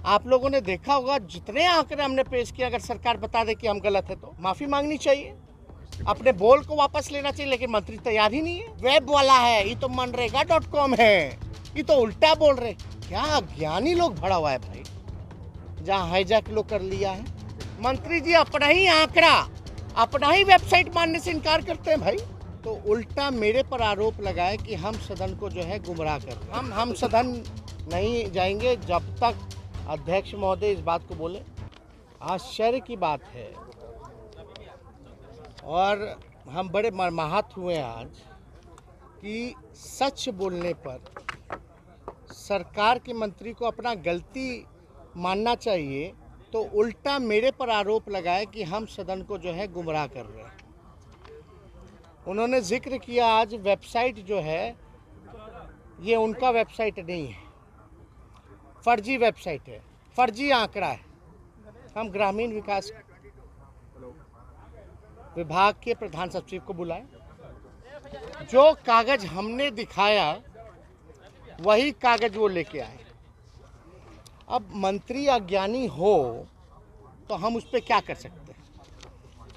आप लोगों ने देखा होगा जितने आंकड़े हमने पेश किए, अगर सरकार बता दे कि हम गलत है तो माफी मांगनी चाहिए, अपने बोल को वापस लेना चाहिए, लेकिन मंत्री तैयार ही नहीं है। वेब वाला है, ये तो मनरेगा.com है, ये तो उल्टा बोल रहे। क्या ज्ञानी लोग भरा हुआ है भाई, जहाँ हाईजैक लोग कर लिया है। मंत्री जी अपना ही आंकड़ा, अपना ही वेबसाइट मानने से इनकार करते हैं भाई। तो उल्टा मेरे पर आरोप लगाए कि हम सदन को जो है गुमराह कर। हम सदन नहीं जाएंगे जब तक अध्यक्ष महोदय इस बात को बोले। आश्चर्य की बात है और हम बड़े मर्माहत हुए आज कि सच बोलने पर सरकार के मंत्री को अपना गलती मानना चाहिए, तो उल्टा मेरे पर आरोप लगाए कि हम सदन को जो है गुमराह कर रहे हैं। उन्होंने जिक्र किया आज वेबसाइट जो है ये उनका वेबसाइट नहीं है, फर्जी वेबसाइट है, फर्जी आंकड़ा है। हम ग्रामीण विकास विभाग के प्रधान सचिव को बुलाए, जो कागज हमने दिखाया वही कागज वो लेके आए। अब मंत्री अज्ञानी हो तो हम उस पर क्या कर सकते हैं।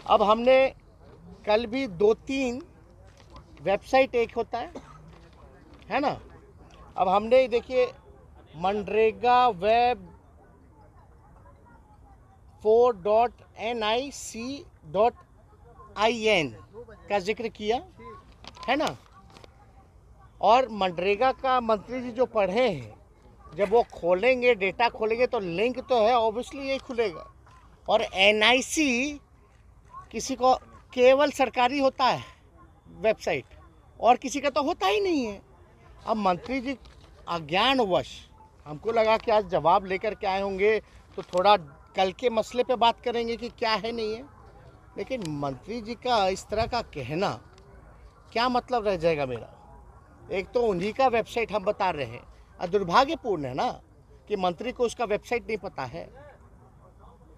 अब हमने कल भी 2-3 वेबसाइट एक होता है ना। अब हमने देखिए मनरेगा वेब 4.nic.in का जिक्र किया है ना। और मनरेगा का मंत्री जी जो पढ़े हैं, जब वो खोलेंगे, डेटा खोलेंगे तो लिंक तो है, ऑब्वियसली यही खुलेगा। और NIC किसी को केवल सरकारी होता है वेबसाइट, और किसी का तो होता ही नहीं है। अब मंत्री जी अज्ञानवश, हमको लगा कि आज जवाब लेकर के आए होंगे तो थोड़ा कल के मसले पे बात करेंगे कि क्या है नहीं है, लेकिन मंत्री जी का इस तरह का कहना क्या मतलब रह जाएगा मेरा। एक तो उन्हीं का वेबसाइट हम बता रहे हैं, और दुर्भाग्यपूर्ण है ना कि मंत्री को उसका वेबसाइट नहीं पता है।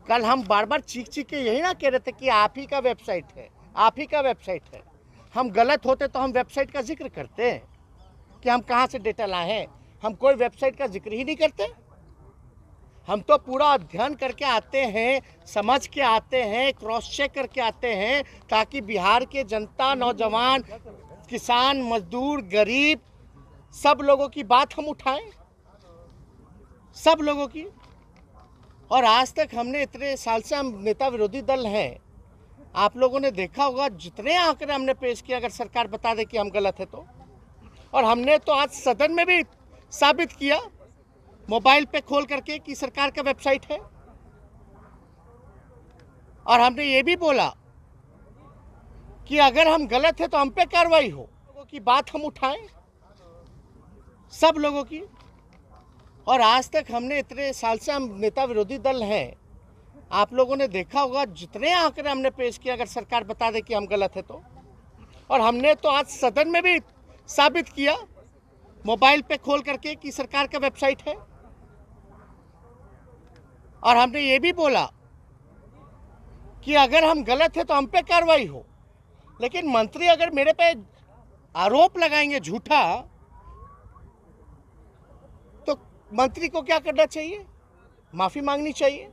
कल हम बार बार चीख के यही ना कह रहे थे कि आप ही का वेबसाइट है, आप ही का वेबसाइट है। हम गलत होते तो हम वेबसाइट का जिक्र करते हैं कि हम कहाँ से डेटा लाए हैं। हम कोई वेबसाइट का जिक्र ही नहीं करते। हम तो पूरा अध्ययन करके आते हैं, समझ के आते हैं, क्रॉस चेक करके आते हैं, ताकि बिहार के जनता, नौजवान, किसान, मजदूर, गरीब, सब लोगों की बात हम उठाएं, सब लोगों की। और आज तक हमने इतने साल से हम नेता विरोधी दल हैं, आप लोगों ने देखा होगा जितने आंकड़े हमने पेश किए, अगर सरकार बता दे कि हम गलत है तो। और हमने तो आज सदन में भी साबित किया मोबाइल पे खोल करके कि सरकार का वेबसाइट है। और हमने ये भी बोला कि अगर हम गलत है तो हम पे कार्रवाई हो। लोगों की बात हम उठाएं, सब लोगों की। और आज तक हमने इतने साल से हम नेता विरोधी दल हैं, आप लोगों ने देखा होगा जितने आंकड़े हमने पेश किए, अगर सरकार बता दे कि हम गलत है तो। और हमने तो आज सदन में भी साबित किया मोबाइल पे खोल करके कि सरकार का वेबसाइट है। और हमने ये भी बोला कि अगर हम गलत है तो हम पे कार्रवाई हो। लेकिन मंत्री अगर मेरे पे आरोप लगाएंगे झूठा, तो मंत्री को क्या करना चाहिए, माफी मांगनी चाहिए,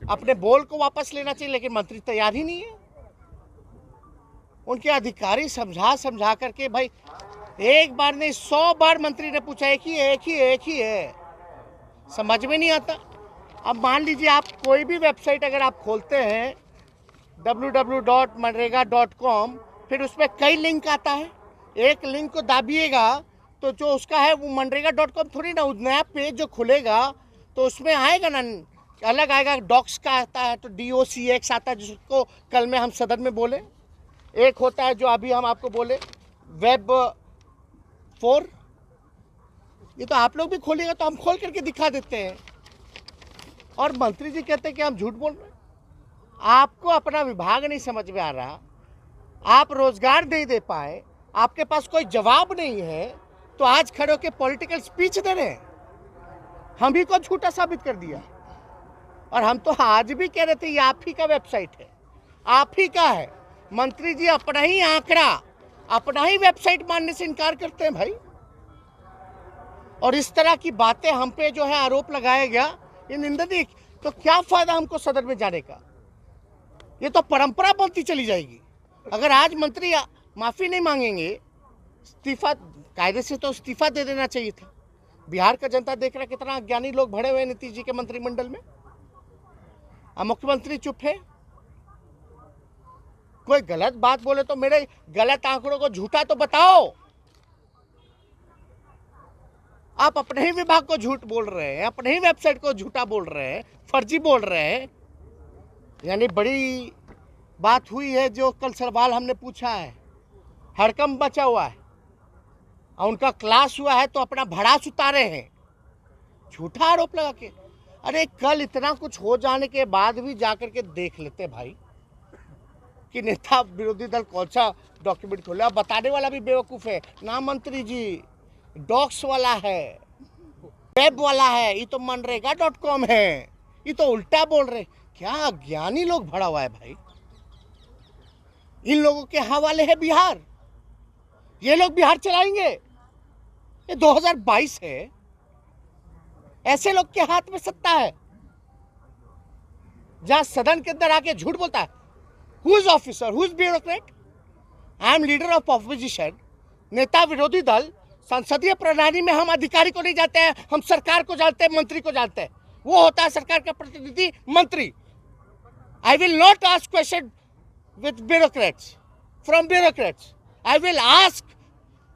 अपने बोल को वापस लेना चाहिए, लेकिन मंत्री तैयार ही नहीं है। उनके अधिकारी समझा करके, भाई एक बार नहीं 100 बार मंत्री ने पूछा, एक ही है, समझ में नहीं आता। अब मान लीजिए आप कोई भी वेबसाइट अगर आप खोलते हैं www.manrega.com, फिर उसमें कई लिंक आता है, एक लिंक को दाबिएगा तो जो उसका है वो मनरेगा.com थोड़ी ना, नया पेज जो खुलेगा तो उसमें आएगा ना, अलग आएगा, डॉक्स का आता है तो DOCX आता है, जिसको कल में हम सदन में बोले। एक होता है जो अभी हम आपको बोले वेब 4, ये तो आप लोग भी खोलिएगा तो हम खोल करके दिखा देते हैं। और मंत्री जी कहते हैं कि हम झूठ बोल रहे हैं। आपको अपना विभाग नहीं समझ में आ रहा, आप रोजगार नहीं दे पाए, आपके पास कोई जवाब नहीं है, तो आज खड़े होकर पॉलिटिकल स्पीच दे रहे हैं। हम ही को झूठा साबित कर दिया। और हम तो आज भी कह रहे थे ये आप ही का वेबसाइट है, आप ही का है। मंत्री जी अपना ही आंकड़ा, अपना ही वेबसाइट मानने से इनकार करते हैं भाई। और इस तरह की बातें हम पे जो है आरोप लगाया गया, ये निंदनीय। तो क्या फायदा हमको सदन में जाने का? ये तो परंपरा बनती चली जाएगी। अगर आज मंत्री माफी नहीं मांगेंगे, इस्तीफा, कायदे से तो इस्तीफा दे देना चाहिए था। बिहार का जनता देख रहा कितना अज्ञानी लोग भरे हुए हैं नीतीश जी के मंत्रिमंडल में। मुख्यमंत्री चुप है। कोई गलत बात बोले तो मेरे गलत आंकड़ों को झूठा तो बताओ। आप अपने ही विभाग को झूठ बोल रहे हैं, अपने ही वेबसाइट को झूठा बोल रहे हैं, फर्जी बोल रहे हैं। यानी बड़ी बात हुई है। जो कल सवाल हमने पूछा है, हड़कंप बचा हुआ है और उनका क्लास हुआ है तो अपना भड़ास उतारे हैं, झूठा आरोप लगा के। अरे कल इतना कुछ हो जाने के बाद भी जाकर के देख लेते भाई कि नेता विरोधी दल कौन सा डॉक्यूमेंट खोला। बताने वाला भी बेवकूफ़ है ना मंत्री जी। डॉक्स वाला है, वेब वाला है, ये तो मनरेगा.com है, ये तो उल्टा बोल रहे। क्या अज्ञानी लोग भरा हुआ है भाई। इन लोगों के हवाले है बिहार। ये लोग बिहार चलाएंगे। ये 2022 है, ऐसे लोग के हाथ में सत्ता है। जहां सदन के अंदर आके झूठ बोलता है। Who is officer, who is bureaucrat? I am leader of opposition, नेता विरोधी दल। संसदीय प्रणाली में हम अधिकारी को नहीं जानते हैं, हम सरकार को जानते हैं, मंत्री को जानते हैं। वो होता है सरकार का प्रतिनिधि, मंत्री। I will not ask question with bureaucrats, from bureaucrats. I will ask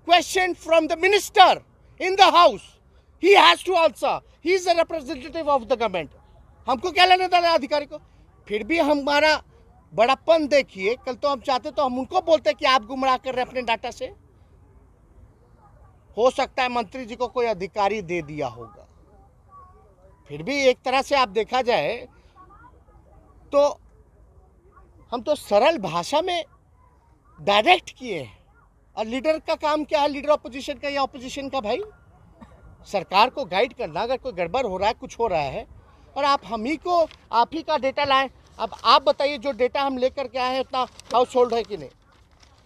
question from the minister in the house. He has to answer. He is the representative of the government. हमको क्या लेना देना अधिकारी को? फिर भी हमारा बड़ापन देखिए। कल तो हम चाहते तो हम उनको बोलते कि आप गुमराह कर रहे हैं अपने डाटा से। हो सकता है मंत्री जी को कोई अधिकारी दे दिया होगा। फिर भी एक तरह से आप देखा जाए तो हम तो सरल भाषा में डायरेक्ट किए हैं। और लीडर का काम क्या है? लीडर ऑपोजिशन का या ऑपोजिशन का भाई? सरकार को गाइड करना। अगर कोई गड़बड़ हो रहा है, कुछ हो रहा है, और आप आप ही का डेटा लाएं। अब आप बताइए, जो डेटा हम लेकर के आए हैं उतना हाउस होल्ड है कि नहीं?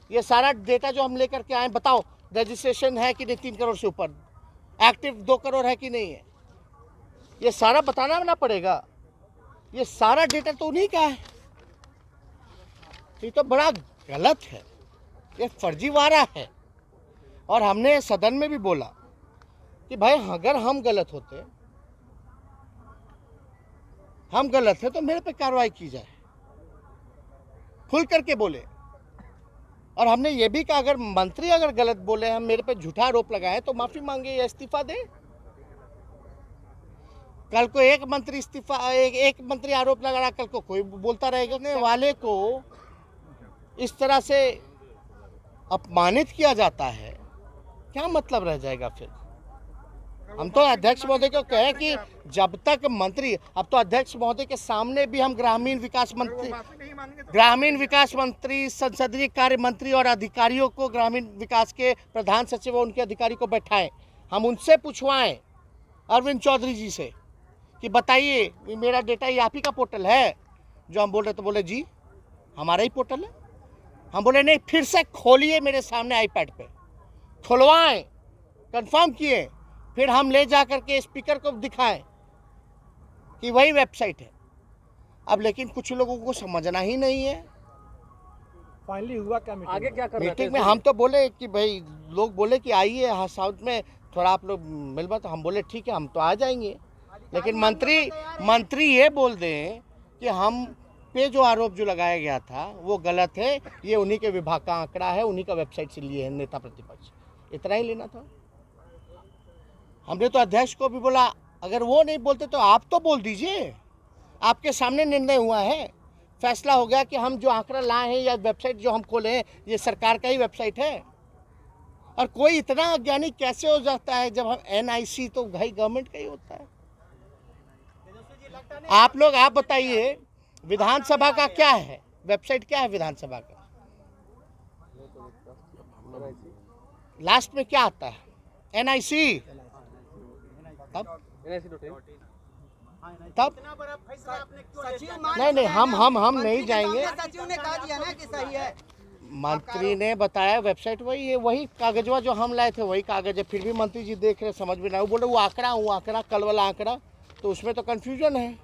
ये सारा डेटा जो हम लेकर के आए, बताओ रजिस्ट्रेशन है कि नहीं 3 करोड़ से ऊपर, एक्टिव 2 करोड़ है कि नहीं है? ये सारा बताना ना पड़ेगा। ये सारा डेटा तो उन्हीं का है। ये तो बड़ा गलत है, ये फर्जीवाड़ा है। और हमने सदन में भी बोला कि भाई अगर हम गलत हैं तो मेरे पे कार्रवाई की जाए, खुल करके बोले। और हमने ये भी कहा अगर मंत्री अगर गलत बोले, हम मेरे पे झूठा आरोप लगाए तो माफी मांगे या इस्तीफा दे। कल को एक मंत्री आरोप लगा रहा, कल को कोई बोलता रहेगा। वाले को इस तरह से अपमानित किया जाता है, क्या मतलब रह जाएगा फिर? हम तो अध्यक्ष महोदय को कहें कि जब तक मंत्री, अब तो अध्यक्ष महोदय के सामने भी हम ग्रामीण विकास मंत्री, संसदीय कार्य मंत्री और अधिकारियों को, ग्रामीण विकास के प्रधान सचिव और उनके अधिकारी को बैठाएं। हम उनसे पूछवाएं, अरविंद चौधरी जी से, कि बताइए मेरा डेटा ये आप ही का पोर्टल है जो हम बोल रहे? तो बोले जी हमारा ही पोर्टल है। हम बोले नहीं, फिर से खोलिए मेरे सामने आईपैड पे, खुलवाएं, कंफर्म किए, फिर हम ले जा करके स्पीकर को दिखाएं कि वही वेबसाइट है। अब लेकिन कुछ लोगों को समझना ही नहीं है। फाइनली हुआ क्या? आगे क्या कर मीटिंग में हम तो बोले कि भाई, लोग बोले कि आइए साउथ में थोड़ा आप लोग मिलवा, तो हम बोले ठीक है हम तो आ जाएंगे। लेकिन मंत्री ये बोल दें कि हम पे जो आरोप जो लगाया गया था वो गलत है, ये उन्हीं के विभाग का आंकड़ा है, उन्हीं का वेबसाइट से लिए हैं नेता प्रतिपक्ष। इतना ही लेना था। हमने तो अध्यक्ष को भी बोला, अगर वो नहीं बोलते तो आप तो बोल दीजिए। आपके सामने निर्णय हुआ है, फैसला हो गया कि हम जो आंकड़ा लाए हैं या वेबसाइट जो हम खोले हैं ये सरकार का ही वेबसाइट है। और कोई इतना अज्ञानी कैसे हो जाता है? जब हम NIC तो भाई गवर्नमेंट का ही होता है। आप बताइए विधानसभा का क्या है वेबसाइट? क्या है विधानसभा का? लास्ट में क्या आता है? NIC। तब नहीं हम नहीं जाएंगे। सचिव ने कहा दिया ना कि सही है। मंत्री ने बताया वेबसाइट वही है, वही कागजवा जो हम लाए थे वही कागज है। फिर भी मंत्री जी देख रहे, समझ में ना, वो बोले वो आंकड़ा कल वाला आंकड़ा तो उसमें तो कन्फ्यूजन है।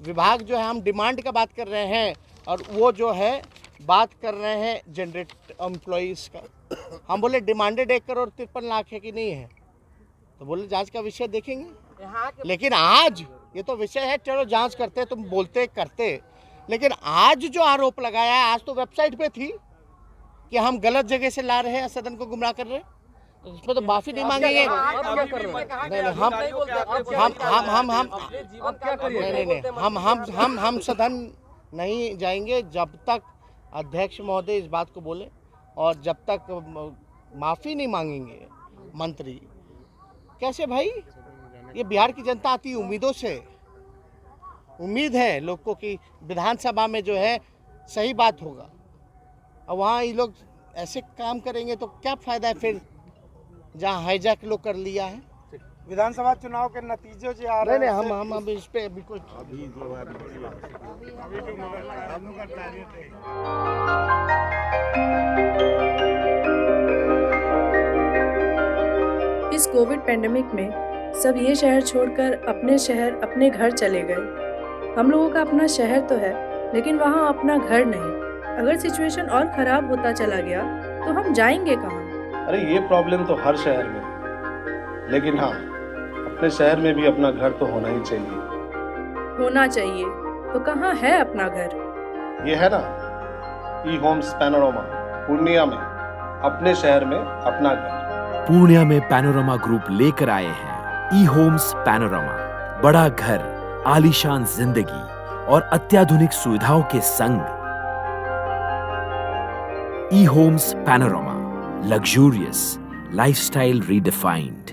विभाग जो है, हम डिमांड का बात कर रहे हैं और वो जो है बात कर रहे हैं जनरेट एम्प्लॉइज़ का। हम बोले डिमांडेड 1,53,00,000 है कि नहीं है, तो बोले जांच का विषय देखेंगे। लेकिन आज ये तो विषय है, चलो जांच करते, तुम बोलते करते, लेकिन आज जो आरोप लगाया है, आज तो वेबसाइट पे थी कि हम गलत जगह से ला रहे हैं, सदन को गुमराह कर रहे हैं, तो इसमें तो माफी नहीं मांगेंगे। हम सदन नहीं जाएंगे जब तक अध्यक्ष महोदय इस बात को बोले और जब तक माफी नहीं मांगेंगे मंत्री। कैसे भाई, ये बिहार की जनता आती उम्मीदों से, उम्मीद है लोग को कि विधानसभा में जो है सही बात होगा, और वहाँ ये लोग ऐसे काम करेंगे तो क्या फायदा है फिर, जहाँ हाईजैक लोग कर लिया है। विधानसभा चुनाव के नतीजे जो आ रहे हैं, नहीं, हम इस पे अभी कोई इस कोविड पेंडेमिक में सब ये शहर छोड़कर अपने शहर, अपने घर चले गए। हम लोगों का अपना शहर तो है, लेकिन वहाँ अपना घर नहीं। अगर सिचुएशन और खराब होता चला गया तो हम जाएंगे कहाँ? अरे ये प्रॉब्लम तो हर शहर में है, लेकिन हाँ, अपने शहर में भी अपना घर तो होना ही चाहिए। होना चाहिए तो कहाँ है अपना घर? ये है ना, ई होम्स पैनोरमा, पूर्णिया में, अपने शहर में अपना घर। पूर्णिया में पैनोरमा ग्रुप लेकर आए हैं ई होम्स पैनोरमा। बड़ा घर, आलीशान जिंदगी और अत्याधुनिक सुविधाओं के संग। E homes panorama, luxurious lifestyle redefined.